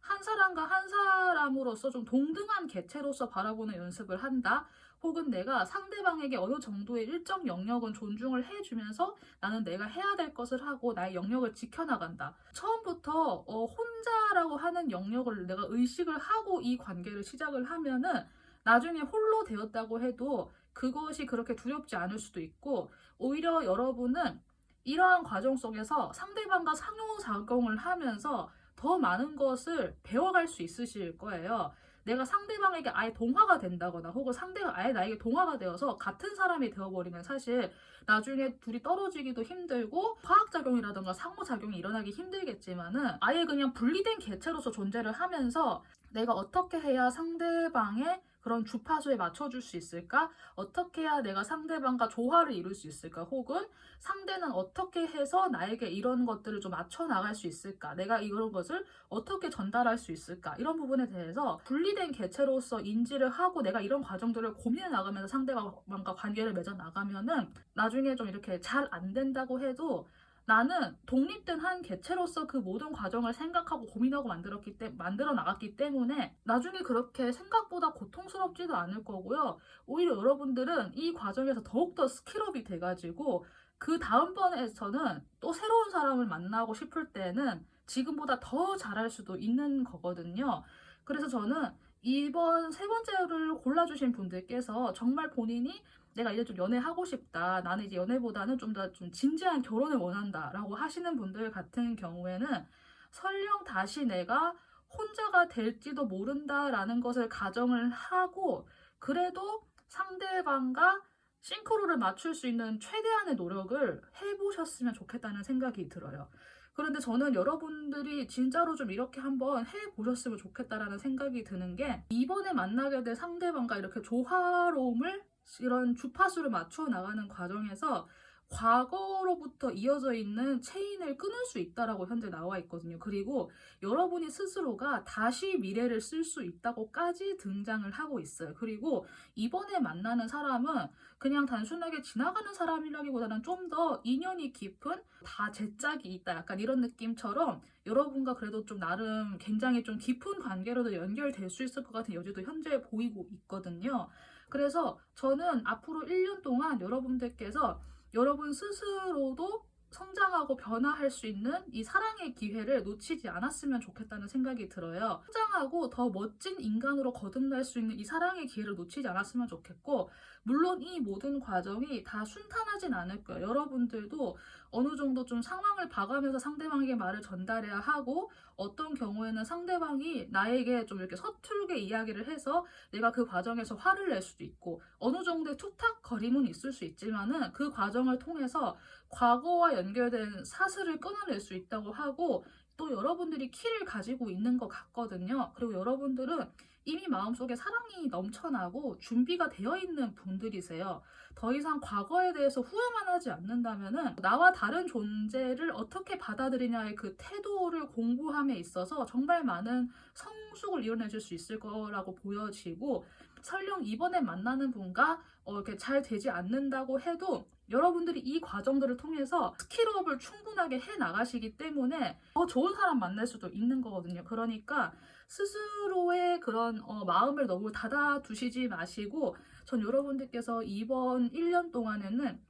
한 사람과 한 사람으로서 좀 동등한 개체로서 바라보는 연습을 한다. 혹은 내가 상대방에게 어느 정도의 일정 영역은 존중을 해주면서 나는 내가 해야 될 것을 하고 나의 영역을 지켜나간다. 처음부터 혼자라고 하는 영역을 내가 의식을 하고 이 관계를 시작을 하면은 나중에 홀로 되었다고 해도 그것이 그렇게 두렵지 않을 수도 있고 오히려 여러분은 이러한 과정 속에서 상대방과 상호작용을 하면서 더 많은 것을 배워갈 수 있으실 거예요. 내가 상대방에게 아예 동화가 된다거나 혹은 상대가 아예 나에게 동화가 되어서 같은 사람이 되어버리면 사실 나중에 둘이 떨어지기도 힘들고 화학작용이라든가 상호작용이 일어나기 힘들겠지만은 아예 그냥 분리된 개체로서 존재를 하면서 내가 어떻게 해야 상대방의 그런 주파수에 맞춰줄 수 있을까? 어떻게 해야 내가 상대방과 조화를 이룰 수 있을까? 혹은 상대는 어떻게 해서 나에게 이런 것들을 좀 맞춰 나갈 수 있을까? 내가 이런 것을 어떻게 전달할 수 있을까? 이런 부분에 대해서 분리된 개체로서 인지를 하고 내가 이런 과정들을 고민해 나가면서 상대방과 관계를 맺어 나가면은 나중에 좀 이렇게 잘 안 된다고 해도 나는 독립된 한 개체로서 그 모든 과정을 생각하고 고민하고 만들어 나갔기 때문에 나중에 그렇게 생각보다 고통스럽지도 않을 거고요. 오히려 여러분들은 이 과정에서 더욱더 스킬업이 돼가지고 그 다음번에서는 또 새로운 사람을 만나고 싶을 때는 지금보다 더 잘할 수도 있는 거거든요. 그래서 저는 이번 세 번째를 골라주신 분들께서 정말 본인이 내가 이제 좀 연애하고 싶다. 나는 이제 연애보다는 좀 더 좀 진지한 결혼을 원한다. 라고 하시는 분들 같은 경우에는 설령 다시 내가 혼자가 될지도 모른다라는 것을 가정을 하고 그래도 상대방과 싱크로를 맞출 수 있는 최대한의 노력을 해보셨으면 좋겠다는 생각이 들어요. 그런데 저는 여러분들이 진짜로 좀 이렇게 한번 해보셨으면 좋겠다라는 생각이 드는 게 이번에 만나게 될 상대방과 이렇게 조화로움을 이런 주파수를 맞춰 나가는 과정에서 과거로부터 이어져 있는 체인을 끊을 수 있다라고 현재 나와 있거든요. 그리고 여러분이 스스로가 다시 미래를 쓸 수 있다고까지 등장을 하고 있어요. 그리고 이번에 만나는 사람은 그냥 단순하게 지나가는 사람이라기보다는 좀 더 인연이 깊은 다 제 짝이 있다. 약간 이런 느낌처럼 여러분과 그래도 좀 나름 굉장히 좀 깊은 관계로도 연결될 수 있을 것 같은 여지도 현재 보이고 있거든요. 그래서 저는 앞으로 1년 동안 여러분들께서 여러분 스스로도 성장하고 변화할 수 있는 이 사랑의 기회를 놓치지 않았으면 좋겠다는 생각이 들어요. 성장하고 더 멋진 인간으로 거듭날 수 있는 이 사랑의 기회를 놓치지 않았으면 좋겠고, 물론 이 모든 과정이 다 순탄하진 않을 거예요. 여러분들도 어느 정도 좀 상황을 봐가면서 상대방에게 말을 전달해야 하고, 어떤 경우에는 상대방이 나에게 좀 이렇게 서툴게 이야기를 해서 내가 그 과정에서 화를 낼 수도 있고, 어느 정도의 툭탁거림은 있을 수 있지만은 그 과정을 통해서 과거와 연결된 사슬을 끊어낼 수 있다고 하고 또 여러분들이 키를 가지고 있는 것 같거든요. 그리고 여러분들은 이미 마음속에 사랑이 넘쳐나고 준비가 되어 있는 분들이세요. 더 이상 과거에 대해서 후회만 하지 않는다면은 나와 다른 존재를 어떻게 받아들이냐의 그 태도를 공부함에 있어서 정말 많은 성숙을 이뤄내줄 수 있을 거라고 보여지고 설령 이번에 만나는 분과 이렇게 잘 되지 않는다고 해도 여러분들이 이 과정들을 통해서 스킬업을 충분하게 해 나가시기 때문에 더 좋은 사람 만날 수도 있는 거거든요. 그러니까 스스로의 그런 마음을 너무 닫아두시지 마시고, 전 여러분들께서 이번 1년 동안에는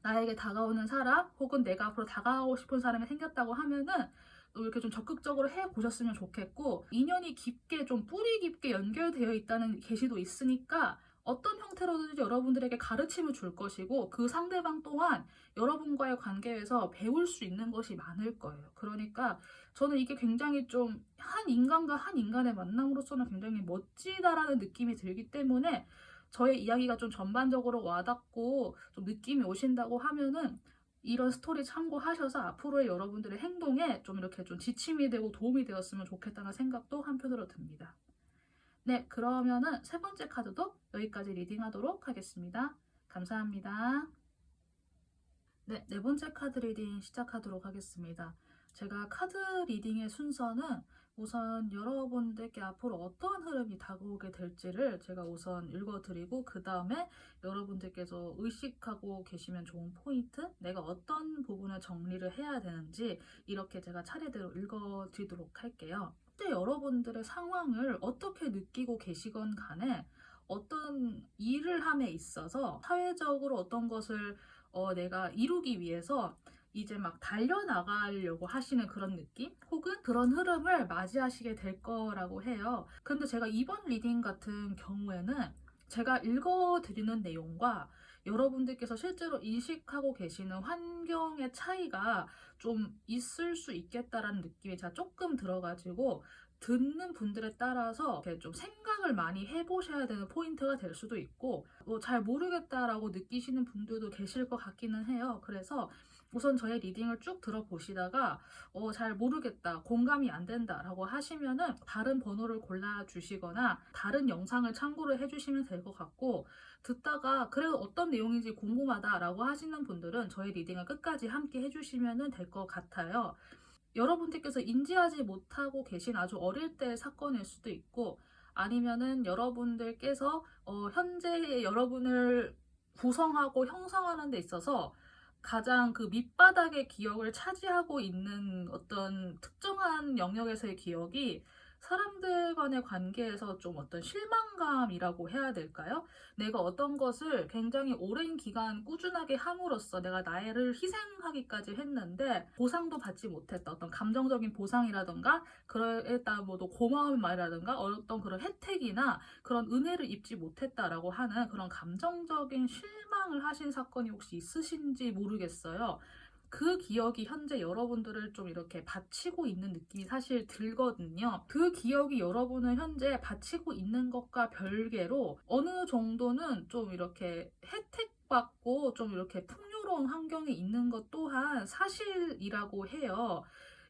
나에게 다가오는 사람 혹은 내가 앞으로 다가가고 싶은 사람이 생겼다고 하면은 또 이렇게 좀 적극적으로 해보셨으면 좋겠고, 인연이 깊게 좀 뿌리 깊게 연결되어 있다는 계시도 있으니까 어떤 형태로든지 여러분들에게 가르침을 줄 것이고, 그 상대방 또한 여러분과의 관계에서 배울 수 있는 것이 많을 거예요. 그러니까 저는 이게 굉장히 좀 한 인간과 한 인간의 만남으로서는 굉장히 멋지다라는 느낌이 들기 때문에, 저의 이야기가 좀 전반적으로 와닿고 좀 느낌이 오신다고 하면은 이런 스토리 참고하셔서 앞으로의 여러분들의 행동에 좀 이렇게 좀 지침이 되고 도움이 되었으면 좋겠다는 생각도 한편으로 듭니다. 네, 그러면은 세 번째 카드도 여기까지 리딩하도록 하겠습니다. 감사합니다. 네, 네 번째 카드 리딩 시작하도록 하겠습니다. 제가 카드 리딩의 순서는 우선 여러분들께 앞으로 어떠한 흐름이 다가오게 될지를 제가 우선 읽어드리고, 그 다음에 여러분들께서 의식하고 계시면 좋은 포인트, 내가 어떤 부분을 정리를 해야 되는지 이렇게 제가 차례대로 읽어드리도록 할게요. 그때 여러분들의 상황을 어떻게 느끼고 계시건 간에 어떤 일을 함에 있어서 사회적으로 어떤 것을 내가 이루기 위해서 이제 막 달려나가려고 하시는 그런 느낌? 혹은 그런 흐름을 맞이하시게 될 거라고 해요. 근데 제가 이번 리딩 같은 경우에는 제가 읽어드리는 내용과 여러분들께서 실제로 인식하고 계시는 환경의 차이가 좀 있을 수 있겠다라는 느낌이 제가 조금 들어가지고, 듣는 분들에 따라서 이렇게 좀 생각을 많이 해보셔야 되는 포인트가 될 수도 있고, 잘 모르겠다라고 느끼시는 분들도 계실 것 같기는 해요. 그래서 우선 저의 리딩을 쭉 들어보시다가 잘 모르겠다, 공감이 안 된다 라고 하시면은 다른 번호를 골라주시거나 다른 영상을 참고를 해주시면 될 것 같고, 듣다가 그래도 어떤 내용인지 궁금하다 라고 하시는 분들은 저의 리딩을 끝까지 함께 해주시면 될 것 같아요. 여러분들께서 인지하지 못하고 계신 아주 어릴 때의 사건일 수도 있고, 아니면은 여러분들께서 현재 여러분을 구성하고 형성하는 데 있어서 가장 그 밑바닥의 기억을 차지하고 있는 어떤 특정한 영역에서의 기억이 사람들 간의 관계에서 좀 어떤 실망감이라고 해야 될까요? 내가 어떤 것을 굉장히 오랜 기간 꾸준하게 함으로써 내가 나를 희생하기까지 했는데 보상도 받지 못했다. 어떤 감정적인 보상이라던가 그에 따른 뭐 고마운 말이라던가 어떤 그런 혜택이나 그런 은혜를 입지 못했다라고 하는 그런 감정적인 실망을 하신 사건이 혹시 있으신지 모르겠어요. 그 기억이 현재 여러분들을 좀 이렇게 바치고 있는 느낌이 사실 들거든요. 그 기억이 여러분을 현재 바치고 있는 것과 별개로 어느 정도는 좀 이렇게 혜택받고 좀 이렇게 풍요로운 환경에 있는 것 또한 사실이라고 해요.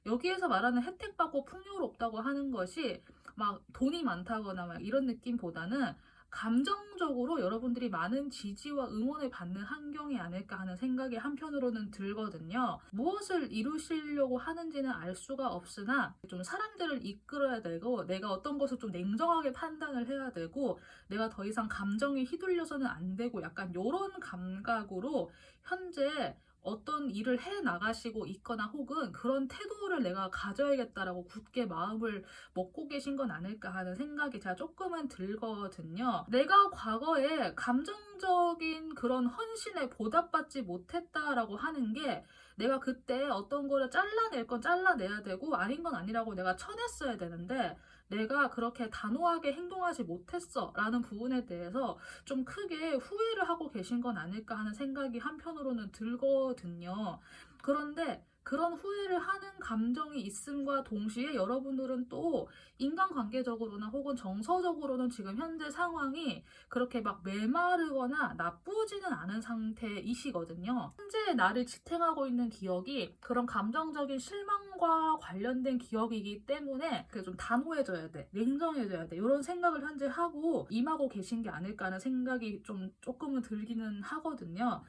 여기에서 말하는 혜택받고 풍요롭다고 하는 것이 막 돈이 많다거나 막 이런 느낌보다는 감정적으로 여러분들이 많은 지지와 응원을 받는 환경이 아닐까 하는 생각이 한편으로는 들거든요. 무엇을 이루시려고 하는지는 알 수가 없으나 좀 사람들을 이끌어야 되고, 내가 어떤 것을 좀 냉정하게 판단을 해야 되고, 내가 더 이상 감정에 휘둘려서는 안 되고, 약간 이런 감각으로 현재 어떤 일을 해 나가시고 있거나 혹은 그런 태도를 내가 가져야겠다라고 굳게 마음을 먹고 계신 건 아닐까 하는 생각이 제가 조금은 들거든요. 내가 과거에 감정적인 그런 헌신에 보답받지 못했다라고 하는 게, 내가 그때 어떤 거를 잘라낼 건 잘라내야 되고 아닌 건 아니라고 내가 쳐냈어야 되는데 내가 그렇게 단호하게 행동하지 못했어 라는 부분에 대해서 좀 크게 후회를 하고 계신 건 아닐까 하는 생각이 한편으로는 들거든요. 그런데 그런 후회를 하는 감정이 있음과 동시에 여러분들은 또 인간관계적으로나 혹은 정서적으로는 지금 현재 상황이 그렇게 막 메마르거나 나쁘지는 않은 상태이시거든요. 현재 나를 지탱하고 있는 기억이 그런 감정적인 실망과 관련된 기억이기 때문에 그게 좀 단호해져야 돼, 냉정해져야 돼, 이런 생각을 현재 하고 임하고 계신 게 아닐까 하는 생각이 좀 조금은 들기는 하거든요.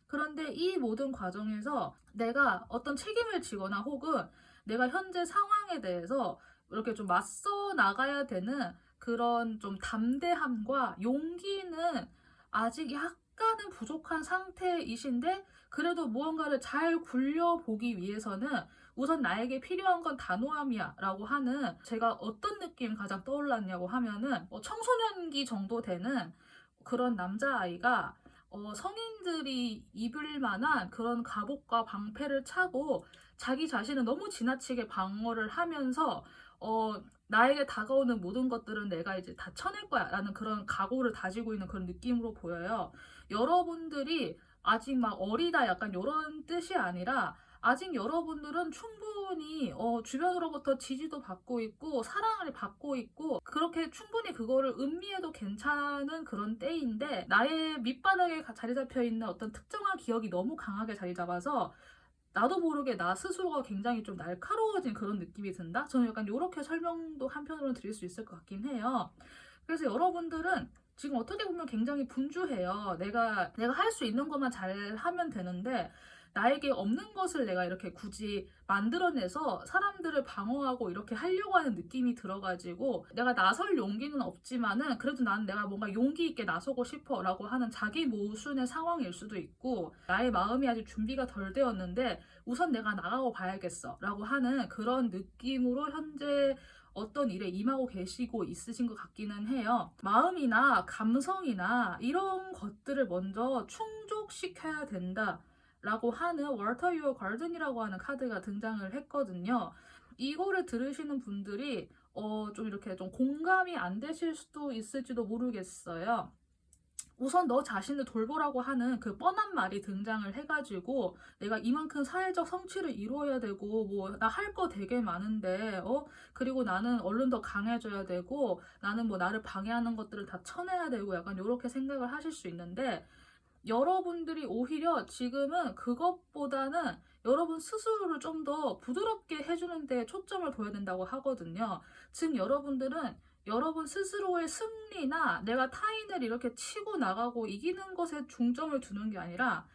그런데 이 모든 과정에서 내가 어떤 책임을 지거나 혹은 내가 현재 상황에 대해서 이렇게 좀 맞서 나가야 되는 그런 좀 담대함과 용기는 아직 약간은 부족한 상태이신데 그래도 무언가를 잘 굴려보기 위해서는 우선 나에게 필요한 건 단호함이야 라고 하는, 제가 어떤 느낌이 가장 떠올랐냐고 하면은 청소년기 정도 되는 그런 남자아이가 성인들이 입을 만한 그런 갑옷과 방패를 차고 자기 자신을 너무 지나치게 방어를 하면서 나에게 다가오는 모든 것들은 내가 이제 다 쳐낼 거야 라는 그런 각오를 다지고 있는 그런 느낌으로 보여요. 여러분들이 아직 막 어리다 약간 이런 뜻이 아니라 아직 여러분들은 충분히 주변으로부터 지지도 받고 있고 사랑을 받고 있고 그렇게 충분히 그거를 음미해도 괜찮은 그런 때인데, 나의 밑바닥에 자리 잡혀 있는 어떤 특정한 기억이 너무 강하게 자리 잡아서 나도 모르게 나 스스로가 굉장히 좀 날카로워진 그런 느낌이 든다? 저는 약간 이렇게 설명도 한편으로는 드릴 수 있을 것 같긴 해요. 그래서 여러분들은 지금 어떻게 보면 굉장히 분주해요. 내가 할 수 있는 것만 잘 하면 되는데 나에게 없는 것을 내가 이렇게 굳이 만들어내서 사람들을 방어하고 이렇게 하려고 하는 느낌이 들어가지고, 내가 나설 용기는 없지만은 그래도 나는 내가 뭔가 용기 있게 나서고 싶어 라고 하는 자기 모순의 상황일 수도 있고, 나의 마음이 아직 준비가 덜 되었는데 우선 내가 나가고 봐야겠어 라고 하는 그런 느낌으로 현재 어떤 일에 임하고 계시고 있으신 것 같기는 해요. 마음이나 감성이나 이런 것들을 먼저 충족시켜야 된다 라고 하는 월터 유어 가든이라고 하는 카드가 등장을 했거든요. 이거를 들으시는 분들이 좀 이렇게 좀 공감이 안 되실 수도 있을지도 모르겠어요. 우선 너 자신을 돌보라고 하는 그 뻔한 말이 등장을 해가지고 내가 이만큼 사회적 성취를 이루어야 되고 뭐 나 할 거 되게 많은데 그리고 나는 얼른 더 강해져야 되고 나는 뭐 나를 방해하는 것들을 다 쳐내야 되고 약간 이렇게 생각을 하실 수 있는데, 여러분들이 오히려 지금은 그것보다는 여러분 스스로를 좀 더 부드럽게 해주는 데 초점을 둬야 된다고 하거든요. 즉 여러분들은 여러분 스스로의 승리나 내가 타인을 이렇게 치고 나가고 이기는 것에 중점을 두는 게 아니라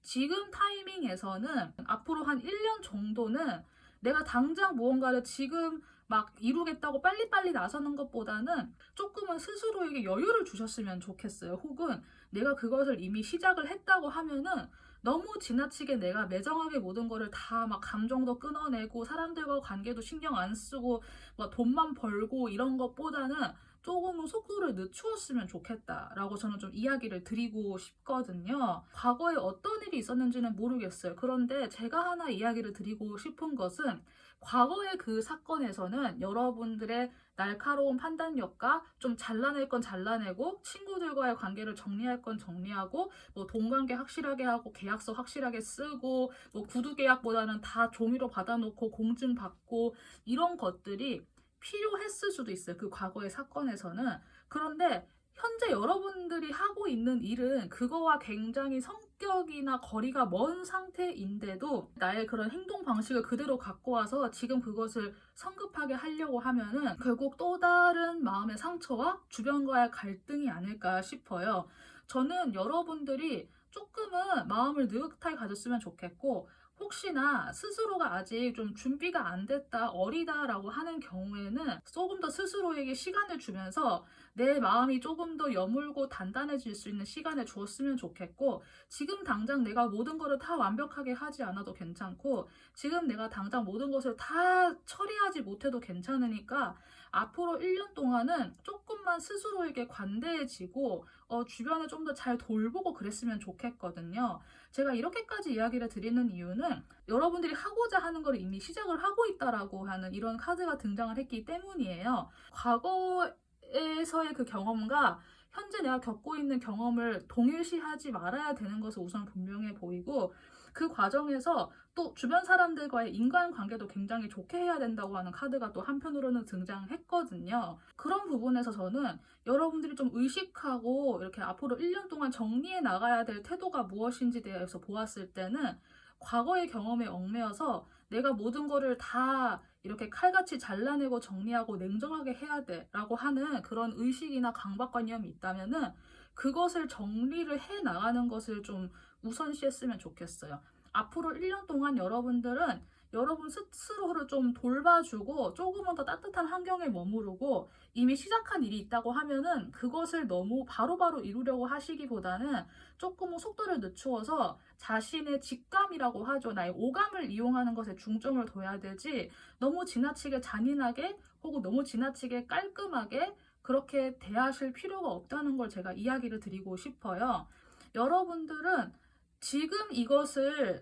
지금 타이밍에서는 앞으로 한 1년 정도는 내가 당장 무언가를 지금 막 이루겠다고 빨리빨리 나서는 것보다는 조금은 스스로에게 여유를 주셨으면 좋겠어요. 혹은 내가 그것을 이미 시작을 했다고 하면은 너무 지나치게 내가 매정하게 모든 거를 다 막 감정도 끊어내고 사람들과 관계도 신경 안 쓰고 막 돈만 벌고 이런 것보다는 조금은 속도를 늦추었으면 좋겠다라고 저는 좀 이야기를 드리고 싶거든요. 과거에 어떤 일이 있었는지는 모르겠어요. 그런데 제가 하나 이야기를 드리고 싶은 것은, 과거의 그 사건에서는 여러분들의 날카로운 판단력과 좀 잘라낼 건 잘라내고 친구들과의 관계를 정리할 건 정리하고 뭐 돈관계 확실하게 하고 계약서 확실하게 쓰고 뭐 구두 계약보다는 다 종이로 받아놓고 공증 받고 이런 것들이 필요했을 수도 있어요. 그 과거의 사건에서는. 그런데 현재 여러분들이 하고 있는 일은 그거와 굉장히 성격이나 거리가 먼 상태인데도 나의 그런 행동 방식을 그대로 갖고 와서 지금 그것을 성급하게 하려고 하면은 결국 또 다른 마음의 상처와 주변과의 갈등이 아닐까 싶어요. 저는 여러분들이 조금은 마음을 느긋하게 가졌으면 좋겠고, 혹시나 스스로가 아직 좀 준비가 안 됐다, 어리다라고 하는 경우에는 조금 더 스스로에게 시간을 주면서 내 마음이 조금 더 여물고 단단해질 수 있는 시간을 주었으면 좋겠고, 지금 당장 내가 모든 것을 다 완벽하게 하지 않아도 괜찮고, 지금 내가 당장 모든 것을 다 처리하지 못해도 괜찮으니까 앞으로 1년 동안은 조금만 스스로에게 관대해지고 주변을 좀 더 잘 돌보고 그랬으면 좋겠거든요. 제가 이렇게까지 이야기를 드리는 이유는 여러분들이 하고자 하는 걸 이미 시작을 하고 있다라고 하는 이런 카드가 등장을 했기 때문이에요. 과거에서의 그 경험과 현재 내가 겪고 있는 경험을 동일시하지 말아야 되는 것은 우선 분명해 보이고, 그 과정에서 또 주변 사람들과의 인간관계도 굉장히 좋게 해야 된다고 하는 카드가 또 한편으로는 등장했거든요. 그런 부분에서 저는 여러분들이 좀 의식하고 이렇게 앞으로 1년 동안 정리해 나가야 될 태도가 무엇인지 대해서 보았을 때는, 과거의 경험에 얽매여서 내가 모든 거를 다 이렇게 칼같이 잘라내고 정리하고 냉정하게 해야 돼 라고 하는 그런 의식이나 강박관념이 있다면은 그것을 정리를 해 나가는 것을 좀 우선시했으면 좋겠어요. 앞으로 1년 동안 여러분들은 여러분 스스로를 좀 돌봐주고 조금은 더 따뜻한 환경에 머무르고 이미 시작한 일이 있다고 하면은 그것을 너무 바로바로 이루려고 하시기보다는 조금은 속도를 늦추어서 자신의 직감이라고 하죠. 나의 오감을 이용하는 것에 중점을 둬야 되지 너무 지나치게 잔인하게 혹은 너무 지나치게 깔끔하게 그렇게 대하실 필요가 없다는 걸 제가 이야기를 드리고 싶어요. 여러분들은 지금 이것을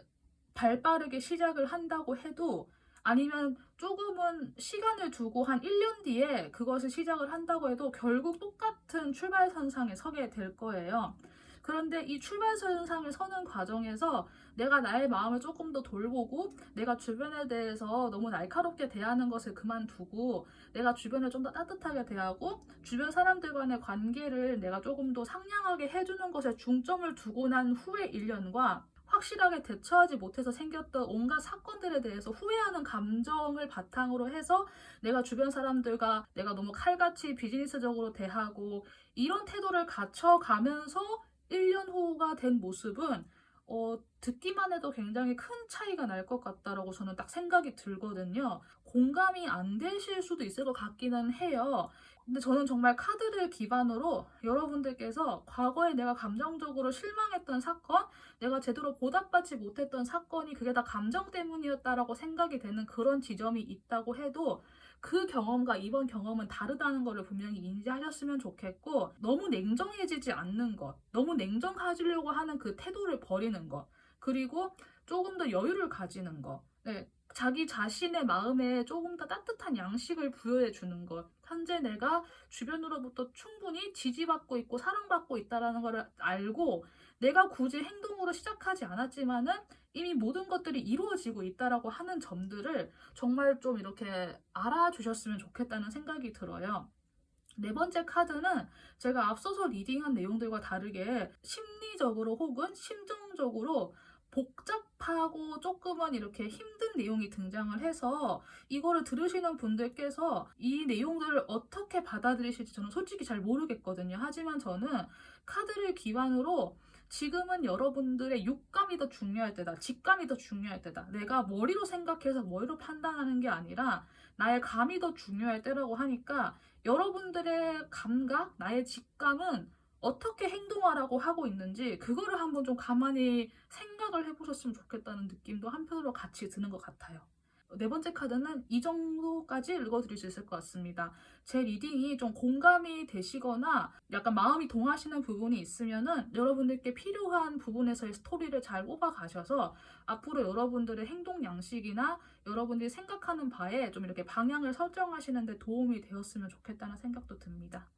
발빠르게 시작을 한다고 해도 아니면 조금은 시간을 두고 한 1년 뒤에 그것을 시작을 한다고 해도 결국 똑같은 출발선상에 서게 될 거예요. 그런데 이 출발선상에 서는 과정에서 내가 나의 마음을 조금 더 돌보고 내가 주변에 대해서 너무 날카롭게 대하는 것을 그만두고 내가 주변을 좀 더 따뜻하게 대하고 주변 사람들 간의 관계를 내가 조금 더 상냥하게 해주는 것에 중점을 두고 난 후의 1년과 확실하게 대처하지 못해서 생겼던 온갖 사건들에 대해서 후회하는 감정을 바탕으로 해서 내가 주변 사람들과 내가 너무 칼같이 비즈니스적으로 대하고 이런 태도를 갖춰가면서 1년 후가 된 모습은 듣기만 해도 굉장히 큰 차이가 날 것 같다라고 저는 딱 생각이 들거든요. 공감이 안 되실 수도 있을 것 같기는 해요. 근데 저는 정말 카드를 기반으로 여러분들께서 과거에 내가 감정적으로 실망했던 사건, 내가 제대로 보답받지 못했던 사건이 그게 다 감정 때문이었다라고 생각이 되는 그런 지점이 있다고 해도 그 경험과 이번 경험은 다르다는 것을 분명히 인지하셨으면 좋겠고 너무 냉정해지지 않는 것, 너무 냉정해지려고 하는 그 태도를 버리는 것, 그리고 조금 더 여유를 가지는 것, 네, 자기 자신의 마음에 조금 더 따뜻한 양식을 부여해 주는 것. 현재 내가 주변으로부터 충분히 지지받고 있고 사랑받고 있다는 걸 알고 내가 굳이 행동으로 시작하지 않았지만은 이미 모든 것들이 이루어지고 있다라고 하는 점들을 정말 좀 이렇게 알아주셨으면 좋겠다는 생각이 들어요. 네 번째 카드는 제가 앞서서 리딩한 내용들과 다르게 심리적으로 혹은 심정적으로 복잡하고 조금은 이렇게 힘든 내용이 등장을 해서 이거를 들으시는 분들께서 이 내용들을 어떻게 받아들이실지 저는 솔직히 잘 모르겠거든요. 하지만 저는 카드를 기반으로 지금은 여러분들의 육감이 더 중요할 때다. 직감이 더 중요할 때다. 내가 머리로 생각해서 머리로 판단하는 게 아니라 나의 감이 더 중요할 때라고 하니까 여러분들의 감각, 나의 직감은 어떻게 행동하라고 하고 있는지 그거를 한번 좀 가만히 생각을 해보셨으면 좋겠다는 느낌도 한편으로 같이 드는 것 같아요. 네 번째 카드는 이 정도까지 읽어드릴 수 있을 것 같습니다. 제 리딩이 좀 공감이 되시거나 약간 마음이 동하시는 부분이 있으면은 여러분들께 필요한 부분에서의 스토리를 잘 뽑아가셔서 앞으로 여러분들의 행동 양식이나 여러분들이 생각하는 바에 좀 이렇게 방향을 설정하시는 데 도움이 되었으면 좋겠다는 생각도 듭니다.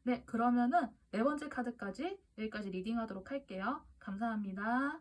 네, 그러면은 네 번째 카드까지 여기까지 리딩하도록 할게요. 감사합니다.